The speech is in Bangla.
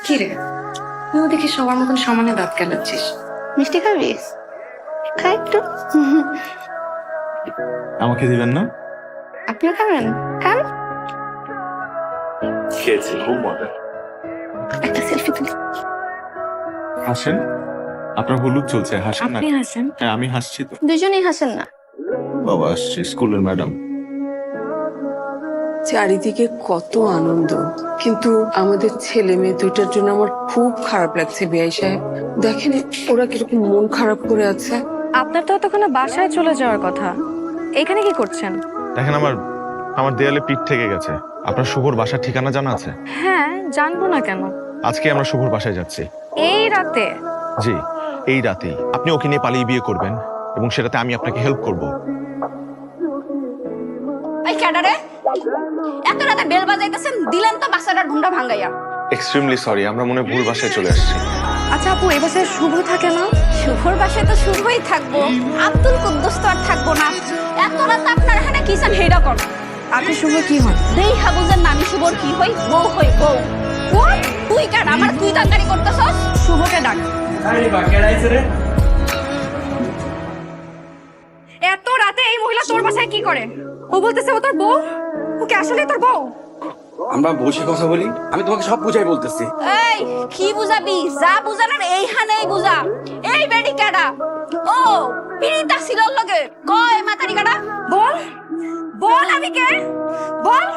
কি রে, তুইও দেখি সবার মতন সমানে দাঁত কেলাচ্ছিস। মিষ্টি খাবি? খা একটু। আমাকে দিবেন না? আপনিও খাবেন? খান। খেয়েছি, খুব মজা। একটা সেলফি তুলি। হাসেন, আপনার হলুদ চলছে, হাসেন না। আপনি হাসেন। হ্যাঁ, আমি হাসছি তো। দুজনেই হাসেন না। বাবা আসছে, স্কুলের ম্যাডাম। চারিদিকে কত আনন্দ, কিন্তু আমাদের ছেলে মেয়ে দুইটার জন্য আমার খুব খারাপ লাগছে। বিআই সাহেব, দেখেন ওরা কিরকম মন খারাপ করে আছে। আপনার তো এতক্ষণে বাসায় চলে যাওয়ার কথা, এখানে কি করছেন? দেখেন, আমার দেয়ালে পিঠ থেকে গেছে। আপনার শুভর বাসার ঠিকানা জানা আছে? হ্যাঁ, জানবো না কেন? আজকে আমরা শুভর বাসায় যাচ্ছি। এই রাতে? জি, এই রাতেই। আপনি ওকে নিয়ে পালিয়ে বিয়ে করবেন এবং সেটাতে আমি আপনাকে হেল্প করব। এই ক্যাডারে এত রাতে বেল বাজাইতেছেন, দিলেন তো বাসাটার ঘুমটা ভাঙ্গাইয়া। এক্সট্রিমলি সরি, আমরা মনে হয় ভুল বাসায় চলে আসছি। আচ্ছা আপু, এই বাসায় শুভ থাকে না? শুভর বাসায় তো শুভই থাকবো, আব্দুল কুদ্দুস তো আর থাকবো না। এত রাতে আপনার এখানে কি চান হেইডা কর। আপনি শুভ কি হন? দেই হাবুজের নামি শুভর কি হই? বউ হই বউ। ও তুই কার আমার তুই তাঙ্গারি করতেছস? শুভকে ডাক। এত রাতে এই মহিলা তোর বাসায় কি করে? ও বলতেছে ও তোর বউ। ওকে আসলে তোর বউ? আমরা বসে কথা বলি, আমি তোমাকে সব বুঝাই বলতেছি। এই কি বুঝাবি? যা বুঝানোর এইখানেই বুঝা। এই বেডি কাডা? ও পিরিতা সিলর লগে কয় মাতারি কাডা? বল বল, আমি কে? বল।